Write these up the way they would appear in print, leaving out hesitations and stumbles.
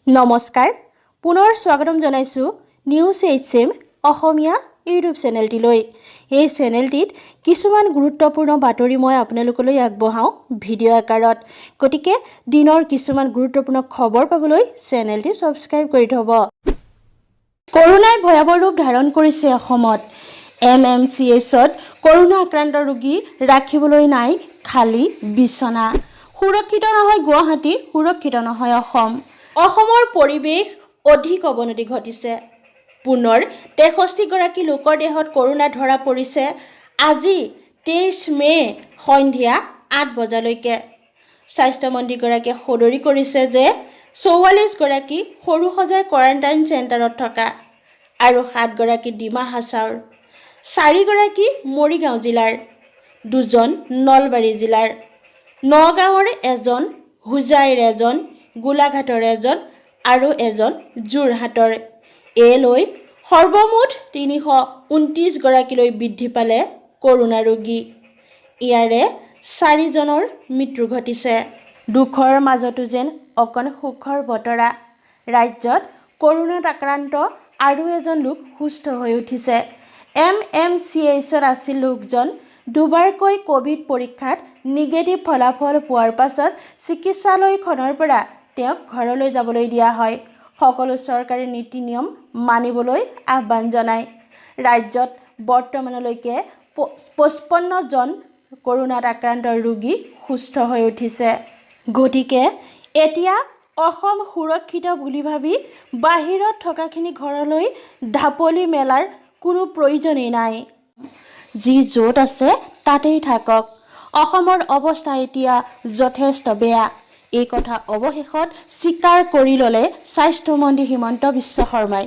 নমস্কাৰ পুনৰ স্বাগতম জনাইছোঁ নিউজ এইচএম অসমীয়া ইউটিউব চেনেলটিলৈ। এই চেনেলটিত কিছুমান গুৰুত্বপূৰ্ণ বাতৰি মই আপোনালোকলৈ আগবঢ়াওঁ ভিডিঅ' আকাৰত। গতিকে দিনৰ কিছুমান গুৰুত্বপূৰ্ণ খবৰ পাবলৈ চেনেলটি ছাবস্ক্ৰাইব কৰি থ'ব। কৰোনাই ভয়াৱহ ৰূপ ধাৰণ কৰিছে অসমত। MMCHত কৰোনা আক্ৰান্ত ৰোগী ৰাখিবলৈ নাই খালী বিচনা। সুৰক্ষিত নহয় গুৱাহাটী, সুৰক্ষিত নহয় অসম। অসমৰ পৰিৱেশ অধিক অৱনতি ঘটিছে। পুনৰ 63গৰাকী লোকৰ দেহত কৰোনা ধৰা পৰিছে। আজি 23 মে' সন্ধিয়া 8 বজালৈকে। স্বাস্থ্যমন্ত্ৰীগৰাকীয়ে সদৰি কৰিছে যে 44গৰাকী সৰুসজাই কোৱাৰেণ্টাইন চেণ্টাৰত থকা আৰু 7গৰাকী ডিমা হাছাওৰ, 4গৰাকী মৰিগাঁও জিলাৰ, 2জন নলবাৰী জিলাৰ, নগাঁৱৰ এজন, হোজাইৰ এজন, গোলাঘাটৰ এজন আৰু এজন যোৰহাটৰ। লৈ সৰ্বমুঠ 329গৰাকীলৈ বৃদ্ধি পালে কৰোনা ৰোগী। ইয়াৰে 4জনৰ মৃত্যু ঘটিছে। দুখৰ মাজতো যেন অকণ সুখৰ বতৰা। ৰাজ্যত কৰোনাত আক্ৰান্ত আৰু এজন লোক সুস্থ হৈ উঠিছে। MMCHত আছিল লোকজন। দুবাৰকৈ ক'ভিড পৰীক্ষাত নিগেটিভ ফলাফল পোৱাৰ পাছত চিকিৎসালয়খনৰ পৰা তেওঁক ঘৰলৈ যাবলৈ দিয়া হয়। সকলো চৰকাৰী নীতি নিয়ম মানিবলৈ আহ্বান জনায়। ৰাজ্যত বৰ্তমানলৈকে 55জন কৰোনাত আক্ৰান্ত ৰোগী সুস্থ হৈ উঠিছে। গতিকে এতিয়া অসম সুৰক্ষিত বুলি ভাবি বাহিৰত থকাখিনি ঘৰলৈ ঢাপলি মেলাৰ কোনো প্ৰয়োজনেই নাই। যি য'ত আছে তাতেই থাকক। অসমৰ অৱস্থা এতিয়া যথেষ্ট বেয়া। এই কথা অৱশেষত স্বীকাৰ কৰি ল'লে স্বাস্থ্যমন্ত্ৰী হিমন্ত বিশ্ব শৰ্মাই।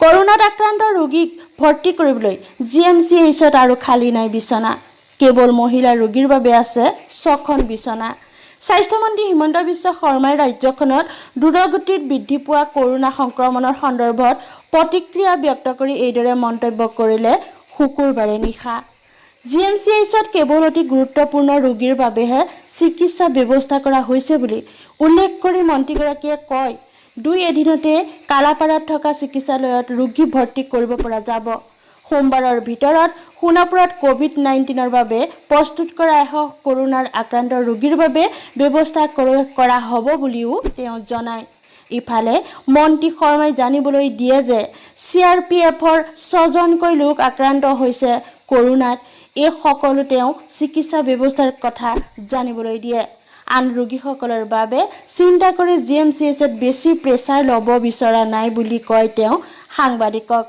কৰোনাত আক্ৰান্ত ৰোগীক ভৰ্তি কৰিবলৈ GMCHত আৰু খালী নাই বিচনা। কেৱল মহিলা ৰোগীৰ বাবে আছে 6খন বিচনা। স্বাস্থ্যমন্ত্ৰী হিমন্ত বিশ্ব শৰ্মাই ৰাজ্যখনত দ্ৰুতগতিত বৃদ্ধি পোৱা কৰোনা সংক্ৰমণৰ সন্দৰ্ভত প্ৰতিক্ৰিয়া ব্যক্ত কৰি এইদৰে মন্তব্য কৰিলে শুকুৰবাৰে নিশা। GMCHত কেৱল অতি গুৰুত্বপূৰ্ণ ৰোগীৰ বাবেহে চিকিৎসা ব্যৱস্থা কৰা হৈছে বুলি উল্লেখ কৰি মন্ত্ৰীগৰাকীয়ে কয়, 2 এদিনতে কালাপাৰাত থকা চিকিৎসালয়ত ৰোগী ভৰ্তি কৰিব পৰা যাব। সোমবাৰৰ ভিতৰত সোণাপুৰত COVID-19ৰ বাবে প্ৰস্তুত কৰা 100 কৰোনাৰ আক্ৰান্ত ৰোগীৰ বাবে ব্যৱস্থা কৰা হ'ব বুলিও তেওঁ জনায়। ইফালে মন্ত্ৰী শৰ্মাই জানিবলৈ দিয়ে যে CRPFৰ 6জনকৈ লোক আক্ৰান্ত হৈছে কৰোনাত। এই সকলো তেওঁ চিকিৎসা ব্যৱস্থাৰ কথা জানিবলৈ দিয়ে। আন ৰোগীসকলৰ বাবে চিন্তা কৰি GMCHত বেছি প্ৰেছাৰ ল'ব বিচৰা নাই বুলি কয় তেওঁ সাংবাদিকক।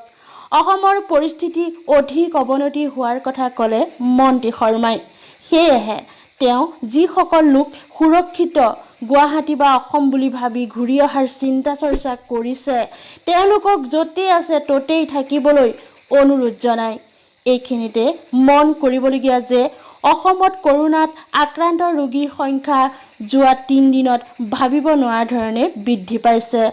অসমৰ পৰিস্থিতি অধিক অৱনতি হোৱাৰ কথা ক'লে মন্ত্ৰী শৰ্মাই। সেয়েহে তেওঁ যিসকল লোক সুৰক্ষিত গুৱাহাটী বা অসম বুলি ভাবি ঘূৰি অহাৰ চিন্তা চৰ্চা কৰিছে তেওঁলোকক য'তেই আছে ত'তেই থাকিবলৈ অনুৰোধ জনায়। এইখিনিতে মন কৰিবলগীয়া যে অসমত কৰোনাত আক্ৰান্ত ৰোগীৰ সংখ্যা যোৱা 3 দিনত ভাবিব নোৱাৰা ধৰণে বৃদ্ধি পাইছে।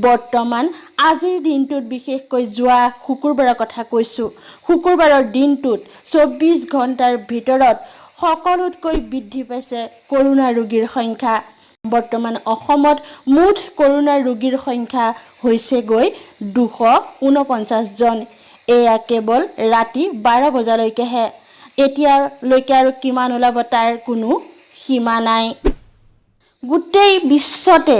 বৰ্তমান আজিৰ দিনটোত বিশেষকৈ যোৱা শুকুৰবাৰৰ কথা কৈছোঁ। শুকুৰবাৰৰ দিনটোত 24 ঘণ্টাৰ ভিতৰত সকলোতকৈ বৃদ্ধি পাইছে কৰোনা ৰোগীৰ সংখ্যা। বৰ্তমান অসমত মুঠ কৰোনা ৰোগীৰ সংখ্যা হৈছেগৈ 249জন। এয়া কেৱল ৰাতি 12 বজালৈকেহে। এতিয়ালৈকে আৰু কিমান ওলাব তাৰ কোনো সীমা নাই। গোটেই বিশ্বতে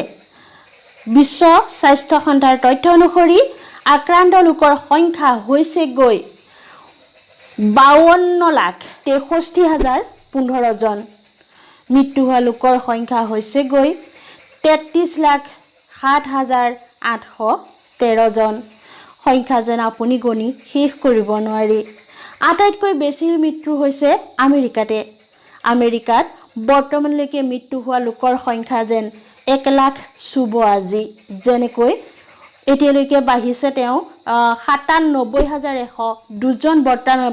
বিশ্ব স্বাস্থ্য সংস্থাৰ তথ্য অনুসৰি আক্ৰান্ত লোকৰ সংখ্যা হৈছেগৈ 52,63,015জন। মৃত্যু হোৱা লোকৰ সংখ্যা হৈছেগৈ 33,07,813জন। সংখ্যা যেন আপুনি গণি শেষ কৰিব নোৱাৰি। আটাইতকৈ বেছি মৃত্যু হৈছে আমেৰিকাতে। আমেৰিকাত বৰ্তমানলৈকে মৃত্যু হোৱা লোকৰ সংখ্যা যেন 1 লাখ চুব আজি। যেনেকৈ এতিয়ালৈকে বাঢ়িছে তেওঁ 97,102জন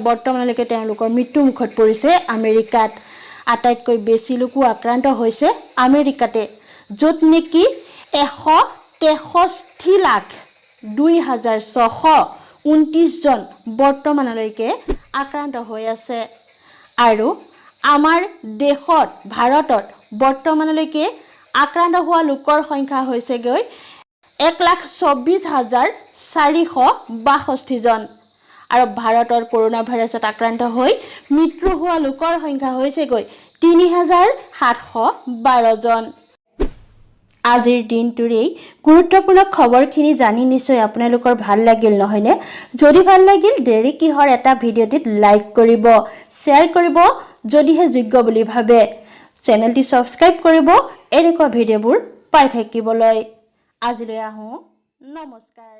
বৰ্তমানলৈকে তেওঁলোকৰ মৃত্যুমুখত পৰিছে আমেৰিকাত। আটাইতকৈ বেছি লোকো আক্ৰান্ত হৈছে আমেৰিকাতে, য'ত নেকি 163,02,629জন বৰ্তমানলৈকে আক্ৰান্ত হৈ আছে। আৰু আমাৰ দেশত ভাৰতত বৰ্তমানলৈকে আক্ৰান্ত হোৱা লোকৰ সংখ্যা হৈছেগৈ 1,24,462 জন আৰু ভাৰতৰ কৰোনা ভাইৰাছত আক্ৰান্ত হৈ মৃত্যু হোৱা লোকৰ সংখ্যা হৈছেগৈ 3,712 জন। আজিৰ দিনটোৰ এই গুৰুত্বপূৰ্ণ খবৰখিনি জানি নিশ্চয় আপোনালোকৰ ভাল লাগিল নহয়নে? যদি ভাল লাগিল দেৰি কিহৰ এটা ভিডিঅ'টিত লাইক কৰিব, শ্বেয়াৰ কৰিব যদিহে যোগ্য বুলি ভাবে। চেনেলটি সাবস্ক্ৰাইব কৰিব এনেকুৱা ভিডিঅ'বোৰ পাই থাকিবলৈ। আজিলৈ আহোঁ, নমস্কাৰ।